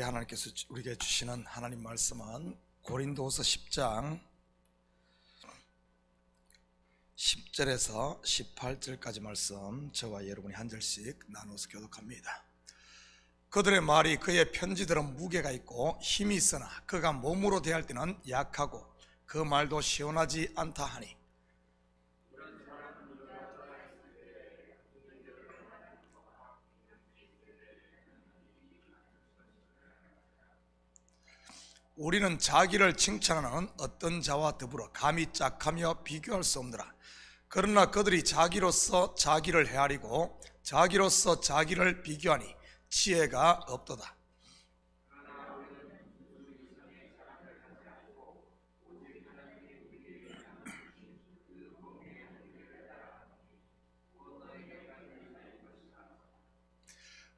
하나님께서 우리에게 주시는 하나님 말씀은 고린도후서 10장 10절에서 18절까지 말씀, 저와 여러분이 한 절씩 나누어서 교독합니다. 그들의 말이 그의 편지들은 무게가 있고 힘이 있으나 그가 몸으로 대할 때는 약하고 그 말도 시원하지 않다 하니, 우리는 자기를 칭찬하는 어떤 자와 더불어 감히 짝하며 비교할 수 없느라. 그러나 그들이 자기로서 자기를 헤아리고 자기로서 자기를 비교하니 지혜가 없도다.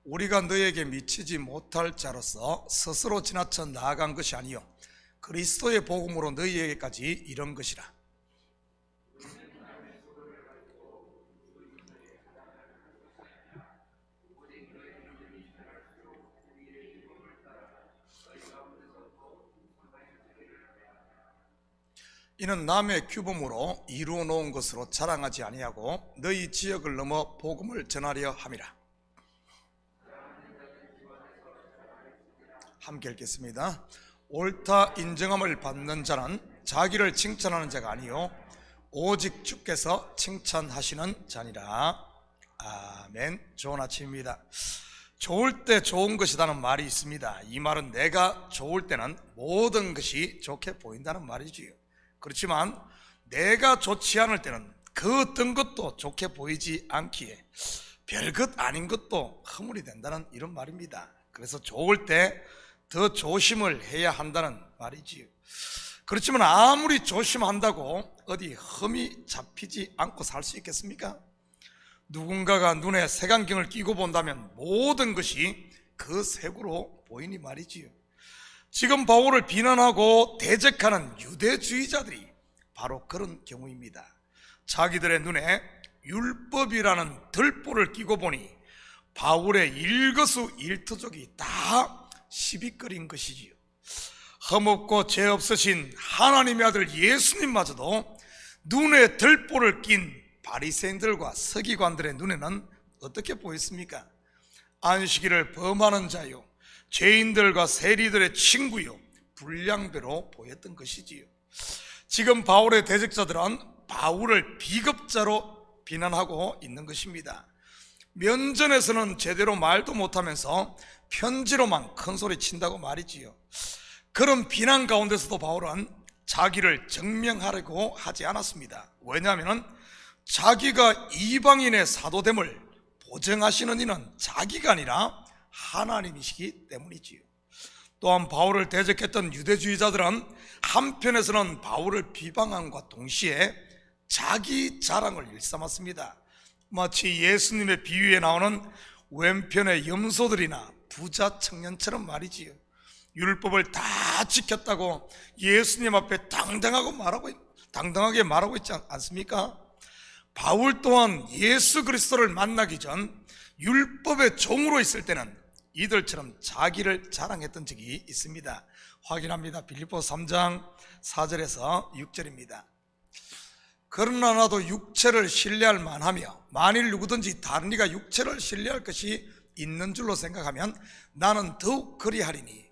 우리가 너에게 미치지 못할 자로서 스스로 지나쳐 나아간 것이 아니요 그리스도의 복음으로 너희에게까지 이른 것이라. 이는 남의 규범으로 이루어 놓은 것으로 자랑하지 아니하고 너희 지역을 넘어 복음을 전하려 함이라. 함께 읽겠습니다. 옳다 인정함을 받는 자는 자기를 칭찬하는 자가 아니요 오직 주께서 칭찬하시는 자니라. 아멘. 좋은 아침입니다. 좋을 때 좋은 것이라는 말이 있습니다. 이 말은 내가 좋을 때는 모든 것이 좋게 보인다는 말이지요. 그렇지만 내가 좋지 않을 때는 그 어떤 것도 좋게 보이지 않기에 별것 아닌 것도 허물이 된다는 이런 말입니다. 그래서 좋을 때 더 조심을 해야 한다는 말이지요. 그렇지만 아무리 조심한다고 어디 흠이 잡히지 않고 살 수 있겠습니까? 누군가가 눈에 색안경을 끼고 본다면 모든 것이 그 색으로 보이니 말이지요. 지금 바울을 비난하고 대적하는 유대주의자들이 바로 그런 경우입니다. 자기들의 눈에 율법이라는 들보를 끼고 보니 바울의 일거수일투족이 다 시비거린 것이지요. 흠없고 죄 없으신 하나님의 아들 예수님마저도 눈에 들보를 낀 바리새인들과 서기관들의 눈에는 어떻게 보였습니까? 안식일을 범하는 자요, 죄인들과 세리들의 친구요, 불량배로 보였던 것이지요. 지금 바울의 대적자들은 바울을 비겁자로 비난하고 있는 것입니다. 면전에서는 제대로 말도 못하면서 편지로만 큰 소리 친다고 말이지요. 그런 비난 가운데서도 바울은 자기를 증명하려고 하지 않았습니다. 왜냐하면 자기가 이방인의 사도됨을 보증하시는 이는 자기가 아니라 하나님이시기 때문이지요. 또한 바울을 대적했던 유대주의자들은 한편에서는 바울을 비방함과 동시에 자기 자랑을 일삼았습니다. 마치 예수님의 비유에 나오는 왼편의 염소들이나 부자 청년처럼 말이지요. 율법을 다 지켰다고 예수님 앞에 당당하게 말하고 있지 않습니까? 바울 또한 예수 그리스도를 만나기 전 율법의 종으로 있을 때는 이들처럼 자기를 자랑했던 적이 있습니다. 확인합니다. 빌립보서 3장 4절에서 6절입니다. 그러나 나도 육체를 신뢰할 만하며 만일 누구든지 다른 이가 육체를 신뢰할 것이 있는 줄로 생각하면 나는 더욱 그리하리니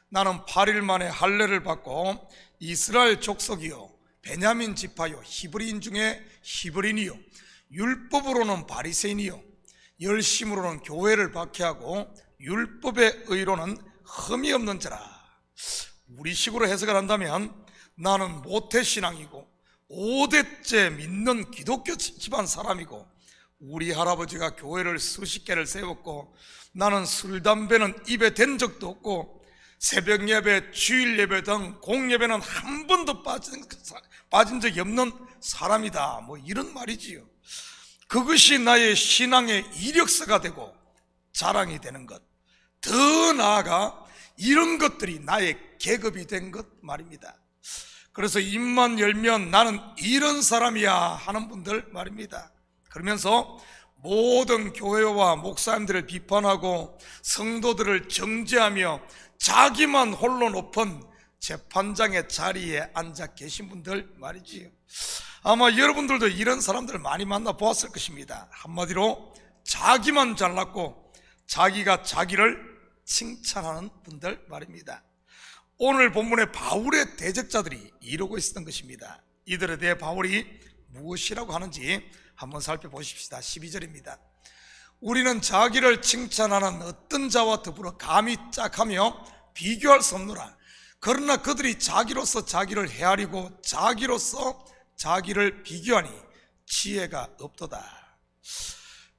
나는 8일 만에 할례를 받고 이스라엘 족속이요 베냐민 지파요 히브리인 중에 히브리인이요 율법으로는 바리새인이요 열심으로는 교회를 박해하고 율법의 의로는 흠이 없는 자라. 우리식으로 해석을 한다면 나는 모태신앙이고 5대째 믿는 기독교 집안 사람이고 우리 할아버지가 교회를 수십 개를 세웠고 나는 술, 담배는 입에 댄 적도 없고 새벽 예배, 주일 예배 등 공예배는 한 번도 빠진 적이 없는 사람이다. 뭐 이런 말이지요. 그것이 나의 신앙의 이력서가 되고 자랑이 되는 것, 더 나아가 이런 것들이 나의 계급이 된 것 말입니다. 그래서 입만 열면 나는 이런 사람이야 하는 분들 말입니다. 그러면서 모든 교회와 목사님들을 비판하고 성도들을 정죄하며 자기만 홀로 높은 재판장의 자리에 앉아 계신 분들 말이지요. 아마 여러분들도 이런 사람들을 많이 만나 보았을 것입니다. 한마디로 자기만 잘났고 자기가 자기를 칭찬하는 분들 말입니다. 오늘 본문의 바울의 대적자들이 이러고 있었던 것입니다. 이들에 대해 바울이 무엇이라고 하는지 한번 살펴보십시다. 12절입니다. 우리는 자기를 칭찬하는 어떤 자와 더불어 감히 짝하며 비교할 수 없노라. 그러나 그들이 자기로서 자기를 헤아리고 자기로서 자기를 비교하니 지혜가 없도다.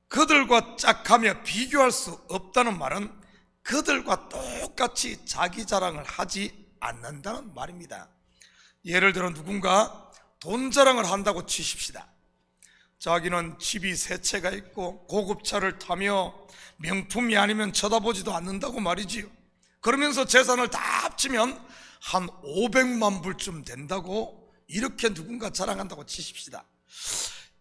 그들과 짝하며 비교할 수 없다는 말은 그들과 똑같이 자기 자랑을 하지 않는다는 말입니다. 예를 들어 누군가 돈 자랑을 한다고 치십시다. 자기는 집이 세 채가 있고 고급차를 타며 명품이 아니면 쳐다보지도 않는다고 말이지요. 그러면서 재산을 다 합치면 한 500만 불쯤 된다고 이렇게 누군가 자랑한다고 치십시다.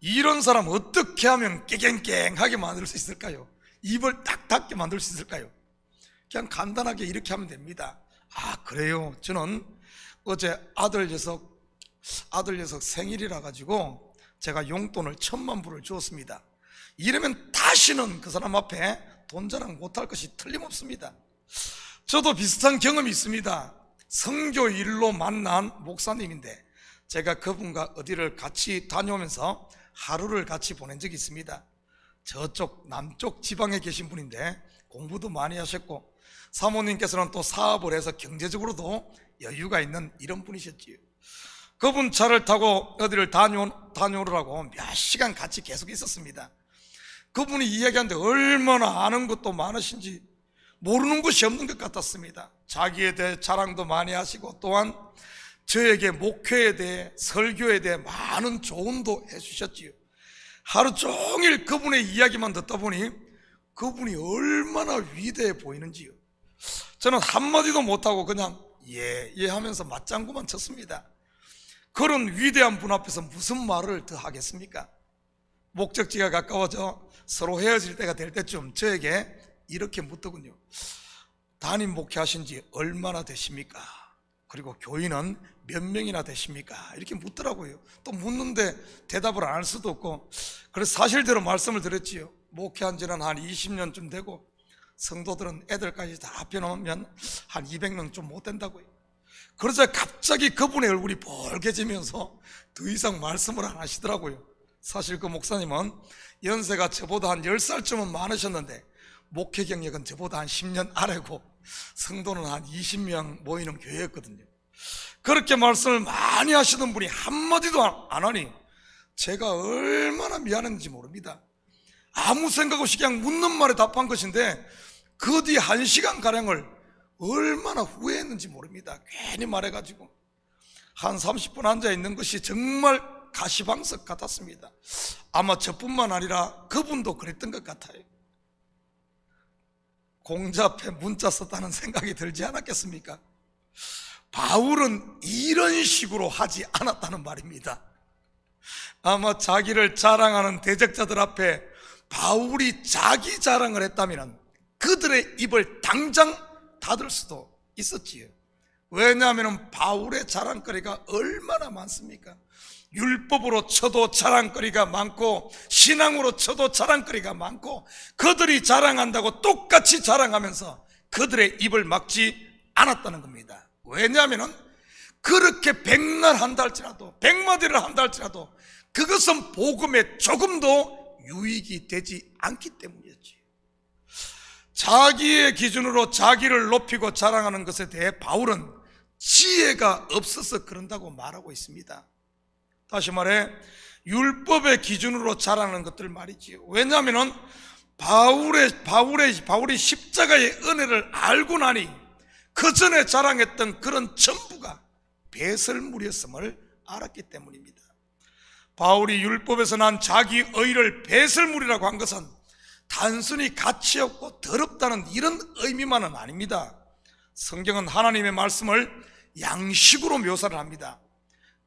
이런 사람 어떻게 하면 깨갱깽하게 만들 수 있을까요? 입을 딱 닫게 만들 수 있을까요? 그냥 간단하게 이렇게 하면 됩니다. 아, 그래요? 저는 어제 아들 녀석 생일이라 가지고 제가 용돈을 1,000만 불을 주었습니다. 이러면 다시는 그 사람 앞에 돈 자랑 못할 것이 틀림없습니다. 저도 비슷한 경험이 있습니다. 선교 일로 만난 목사님인데 제가 그분과 어디를 같이 다녀오면서 하루를 같이 보낸 적이 있습니다. 저쪽 남쪽 지방에 계신 분인데 공부도 많이 하셨고 사모님께서는 또 사업을 해서 경제적으로도 여유가 있는 이런 분이셨지요. 그분 차를 타고 어디를 다녀오라고 몇 시간 같이 계속 있었습니다. 그분이 이야기하는데 얼마나 아는 것도 많으신지 모르는 것이 없는 것 같았습니다. 자기에 대해 자랑도 많이 하시고 또한 저에게 목회에 대해 설교에 대해 많은 조언도 해주셨지요. 하루 종일 그분의 이야기만 듣다 보니 그분이 얼마나 위대해 보이는지요. 저는 한마디도 못하고 그냥 예 하면서 맞장구만 쳤습니다. 그런 위대한 분 앞에서 무슨 말을 더 하겠습니까? 목적지가 가까워져 서로 헤어질 때가 될 때쯤 저에게 이렇게 묻더군요. 담임 목회하신 지 얼마나 되십니까? 그리고 교인은 몇 명이나 되십니까? 이렇게 묻더라고요. 또 묻는데 대답을 안 할 수도 없고 그래서 사실대로 말씀을 드렸지요. 목회한 지는 한 20년쯤 되고 성도들은 애들까지 다 합해놓으면 한 200명 좀 못 된다고요. 그러자 갑자기 그분의 얼굴이 벌개지면서 더 이상 말씀을 안 하시더라고요. 사실 그 목사님은 연세가 저보다 한 10살쯤은 많으셨는데 목회 경력은 저보다 한 10년 아래고 성도는 한 20명 모이는 교회였거든요. 그렇게 말씀을 많이 하시던 분이 한마디도 안 하니 제가 얼마나 미안했는지 모릅니다. 아무 생각 없이 그냥 묻는 말에 답한 것인데 그 뒤 1시간가량을 얼마나 후회했는지 모릅니다. 괜히 말해가지고 한 30분 앉아있는 것이 정말 가시방석 같았습니다. 아마 저뿐만 아니라 그분도 그랬던 것 같아요. 공자 앞에 문자 썼다는 생각이 들지 않았겠습니까? 바울은 이런 식으로 하지 않았다는 말입니다. 아마 자기를 자랑하는 대적자들 앞에 바울이 자기 자랑을 했다면 그들의 입을 당장 닫을 수도 있었지요. 왜냐하면 바울의 자랑거리가 얼마나 많습니까? 율법으로 쳐도 자랑거리가 많고 신앙으로 쳐도 자랑거리가 많고 그들이 자랑한다고 똑같이 자랑하면서 그들의 입을 막지 않았다는 겁니다. 왜냐하면 그렇게 백날 한다 할지라도 백마디를 한다 할지라도 그것은 복음에 조금도 유익이 되지 않기 때문이었지. 자기의 기준으로 자기를 높이고 자랑하는 것에 대해 바울은 지혜가 없어서 그런다고 말하고 있습니다. 다시 말해 율법의 기준으로 자랑하는 것들 말이지요. 왜냐하면 바울이 십자가의 은혜를 알고 나니 그 전에 자랑했던 그런 전부가 배설물이었음을 알았기 때문입니다. 바울이 율법에서 난 자기 의를 배설물이라고 한 것은 단순히 가치 없고 더럽다는 이런 의미만은 아닙니다. 성경은 하나님의 말씀을 양식으로 묘사를 합니다.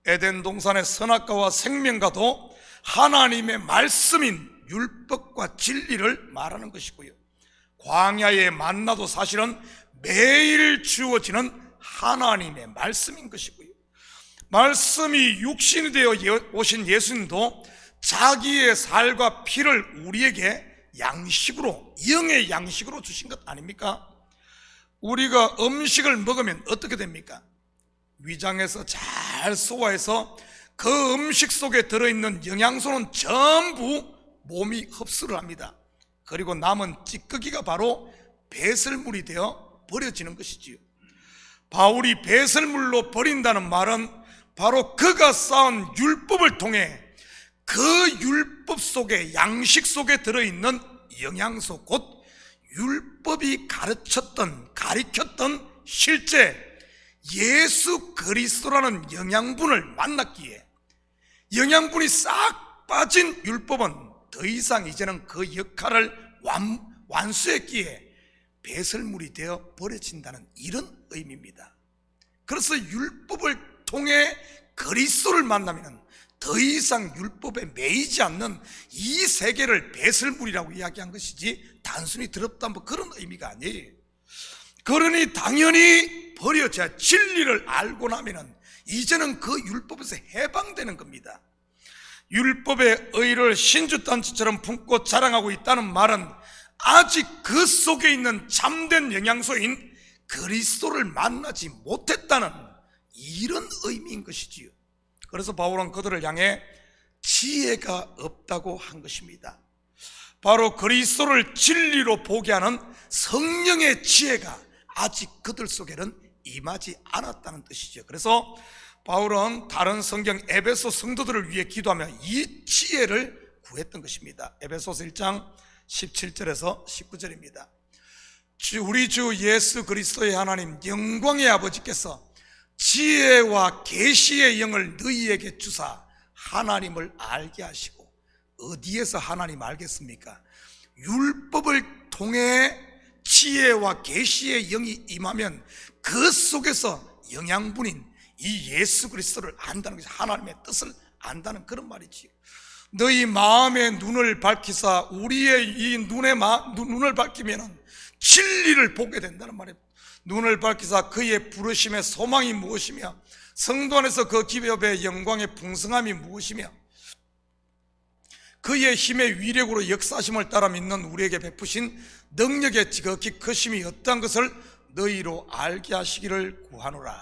에덴 동산의 선악과와 생명과도 하나님의 말씀인 율법과 진리를 말하는 것이고요. 광야의 만나도 사실은 매일 주어지는 하나님의 말씀인 것이고요, 말씀이 육신이 되어 오신 예수님도 자기의 살과 피를 우리에게 양식으로, 영의 양식으로 주신 것 아닙니까? 우리가 음식을 먹으면 어떻게 됩니까? 위장에서 잘 소화해서 그 음식 속에 들어있는 영양소는 전부 몸이 흡수를 합니다. 그리고 남은 찌꺼기가 바로 배설물이 되어 버려지는 것이지요. 바울이 배설물로 버린다는 말은 바로 그가 쌓은 율법을 통해 그 율법 속에, 양식 속에 들어있는 영양소, 곧 율법이 가리켰던 실제 예수 그리스도라는 영양분을 만났기에, 영양분이 싹 빠진 율법은 더 이상 이제는 그 역할을 완수했기에 배설물이 되어 버려진다는 이런 의미입니다. 그래서 율법을 통해 그리스도를 만나면 더 이상 율법에 매이지 않는 이 세계를 배설물이라고 이야기한 것이지 단순히 더럽다 뭐 그런 의미가 아니에요. 그러니 당연히 버려져야, 진리를 알고 나면 이제는 그 율법에서 해방되는 겁니다. 율법의 의를 신주단체처럼 품고 자랑하고 있다는 말은 아직 그 속에 있는 참된 영양소인 그리스도를 만나지 못했다는 이런 의미인 것이지요. 그래서 바울은 그들을 향해 지혜가 없다고 한 것입니다. 바로 그리스도를 진리로 보게 하는 성령의 지혜가 아직 그들 속에는 임하지 않았다는 뜻이죠. 그래서 바울은 다른 성경 에베소 성도들을 위해 기도하며 이 지혜를 구했던 것입니다. 에베소서 1장 17절에서 19절입니다. 우리 주 예수 그리스도의 하나님 영광의 아버지께서 지혜와 계시의 영을 너희에게 주사 하나님을 알게 하시고, 어디에서 하나님 알겠습니까? 율법을 통해 지혜와 계시의 영이 임하면 그 속에서 영양분인 이 예수 그리스도를 안다는 것이, 하나님의 뜻을 안다는 그런 말이지요. 너희 마음의 눈을 밝히사, 우리의 이 눈을 밝히면 진리를 보게 된다는 말입니다. 눈을 밝히사 그의 부르심의 소망이 무엇이며 성도 안에서 그 기업의 영광의 풍성함이 무엇이며 그의 힘의 위력으로 역사심을 따라 믿는 우리에게 베푸신 능력의 지극히 크심이 어떠한 것을 너희로 알게 하시기를 구하노라.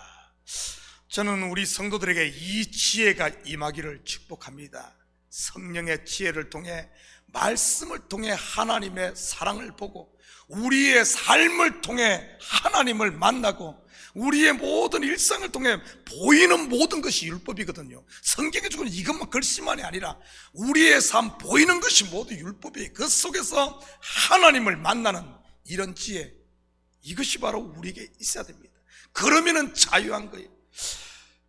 저는 우리 성도들에게 이 지혜가 임하기를 축복합니다. 성령의 지혜를 통해, 말씀을 통해 하나님의 사랑을 보고, 우리의 삶을 통해 하나님을 만나고, 우리의 모든 일상을 통해 보이는 모든 것이 율법이거든요. 성경에 주는 이것만 글씨만이 아니라 우리의 삶, 보이는 것이 모두 율법이에요. 그 속에서 하나님을 만나는 이런 지혜, 이것이 바로 우리에게 있어야 됩니다. 그러면은 자유한 거예요.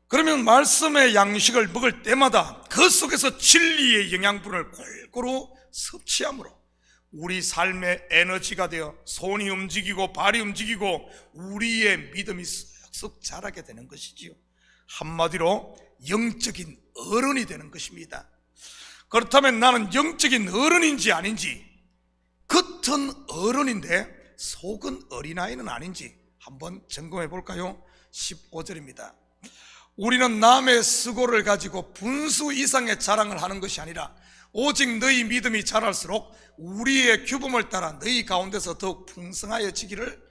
그러면 말씀의 양식을 먹을 때마다 그 속에서 진리의 영양분을 골고루 섭취함으로 우리 삶의 에너지가 되어 손이 움직이고 발이 움직이고 우리의 믿음이 쑥쑥 자라게 되는 것이지요. 한마디로 영적인 어른이 되는 것입니다. 그렇다면 나는 영적인 어른인지 아닌지, 겉은 어른인데 속은 어린아이는 아닌지 한번 점검해 볼까요? 15절입니다. 우리는 남의 수고를 가지고 분수 이상의 자랑을 하는 것이 아니라 오직 너희 믿음이 자랄수록 우리의 규범을 따라 너희 가운데서 더욱 풍성하여지기를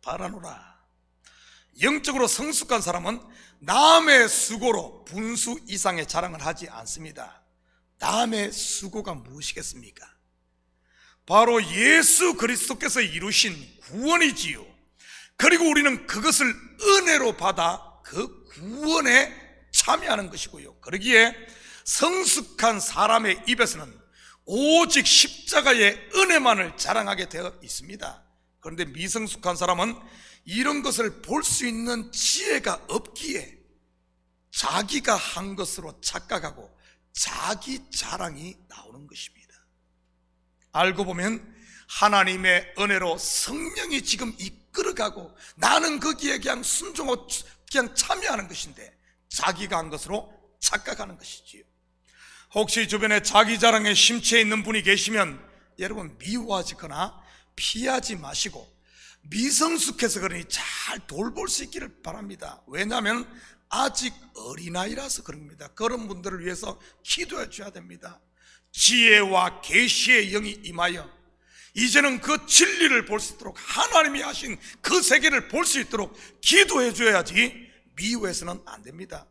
바라노라. 영적으로 성숙한 사람은 남의 수고로 분수 이상의 자랑을 하지 않습니다. 남의 수고가 무엇이겠습니까? 바로 예수 그리스도께서 이루신 구원이지요. 그리고 우리는 그것을 은혜로 받아 그 구원에 참여하는 것이고요. 그러기에 성숙한 사람의 입에서는 오직 십자가의 은혜만을 자랑하게 되어 있습니다. 그런데 미성숙한 사람은 이런 것을 볼 수 있는 지혜가 없기에 자기가 한 것으로 착각하고 자기 자랑이 나오는 것입니다. 알고 보면 하나님의 은혜로 성령이 지금 이끌어가고 나는 거기에 그냥 순종하고 그냥 참여하는 것인데 자기가 한 것으로 착각하는 것이지요. 혹시 주변에 자기 자랑에 심취해 있는 분이 계시면 여러분 미워하거나 피하지 마시고 미성숙해서 그러니 잘 돌볼 수 있기를 바랍니다. 왜냐하면 아직 어린아이라서 그런 겁니다. 그런 분들을 위해서 기도해 줘야 됩니다. 지혜와 계시의 영이 임하여 이제는 그 진리를 볼 수 있도록, 하나님이 하신 그 세계를 볼 수 있도록 기도해 줘야지 미워해서는 안 됩니다.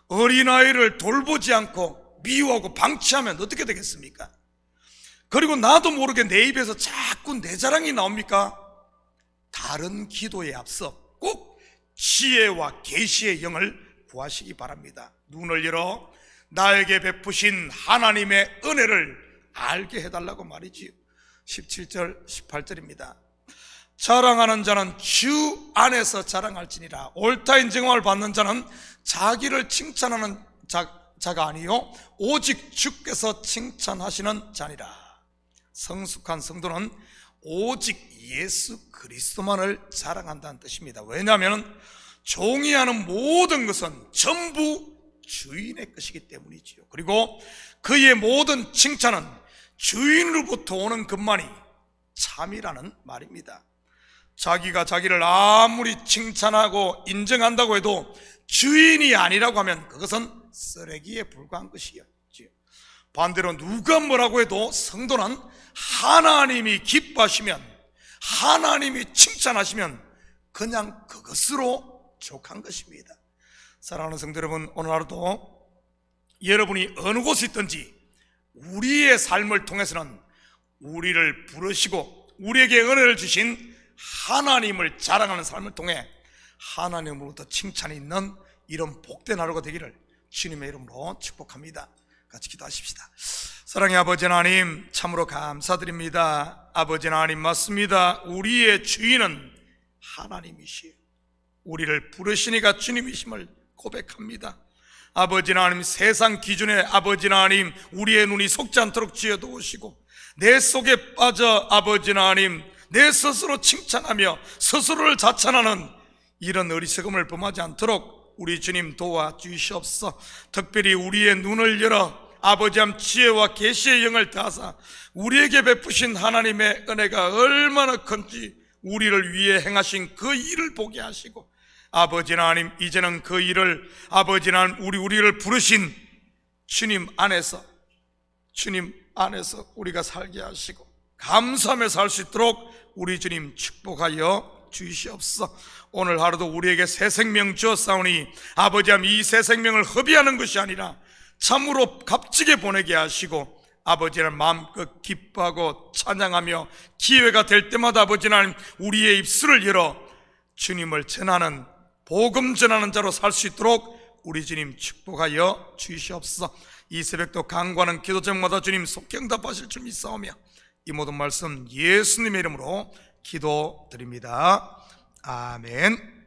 어린아이를 돌보지 않고 미워하고 방치하면 어떻게 되겠습니까? 그리고 나도 모르게 내 입에서 자꾸 내 자랑이 나옵니까? 다른 기도에 앞서 꼭 지혜와 계시의 영을 구하시기 바랍니다. 눈을 열어 나에게 베푸신 하나님의 은혜를 알게 해달라고 말이지요. 17절 18절입니다 자랑하는 자는 주 안에서 자랑할지니라. 옳다 인정함을 받는 자는 자기를 칭찬하는 자가 아니요 오직 주께서 칭찬하시는 자니라. 성숙한 성도는 오직 예수 그리스도만을 자랑한다는 뜻입니다. 왜냐하면 종이 하는 모든 것은 전부 주인의 것이기 때문이지요. 그리고 그의 모든 칭찬은 주인으로부터 오는 것만이 참이라는 말입니다. 자기가 자기를 아무리 칭찬하고 인정한다고 해도 주인이 아니라고 하면 그것은 쓰레기에 불과한 것이죠. 반대로 누가 뭐라고 해도 성도는 하나님이 기뻐하시면, 하나님이 칭찬하시면 그냥 그것으로 족한 것입니다. 사랑하는 성도 여러분, 오늘 하루도 여러분이 어느 곳에 있든지 우리의 삶을 통해서는 우리를 부르시고 우리에게 은혜를 주신 하나님을 자랑하는 삶을 통해 하나님으로부터 칭찬이 있는 이런 복된 하루가 되기를 주님의 이름으로 축복합니다. 같이 기도하십시다. 사랑의 아버지 하나님, 참으로 감사드립니다. 아버지 하나님, 맞습니다. 우리의 주인은 하나님이시요 우리를 부르시니까 주님이심을 고백합니다. 아버지 하나님, 세상 기준에 아버지 하나님 우리의 눈이 속지 않도록 지어두시고 내 속에 빠져 아버지 하나님 내 스스로 칭찬하며 스스로를 자찬하는 이런 어리석음을 범하지 않도록 우리 주님 도와주시옵소서. 특별히 우리의 눈을 열어 아버지 하나님 지혜와 계시의 영을 다하사 우리에게 베푸신 하나님의 은혜가 얼마나 큰지 우리를 위해 행하신 그 일을 보게 하시고 아버지 하나님 이제는 그 일을 아버지 하나님 우리를 부르신 주님 안에서 우리가 살게 하시고 감사하며 살 수 있도록 우리 주님 축복하여 주시옵소서. 오늘 하루도 우리에게 새 생명 주었사오니 아버지 하나님 이 새 생명을 허비하는 것이 아니라 참으로 값지게 보내게 하시고 아버지 하나님 마음껏 기뻐하고 찬양하며 기회가 될 때마다 아버지 하나님 우리의 입술을 열어 주님을 전하는 복음 전하는 자로 살 수 있도록 우리 주님 축복하여 주시옵소서. 이 새벽도 간구하는 기도 제목마다 주님 속경답하실 줄 믿사오며 이 모든 말씀 예수님의 이름으로 기도드립니다. 아멘.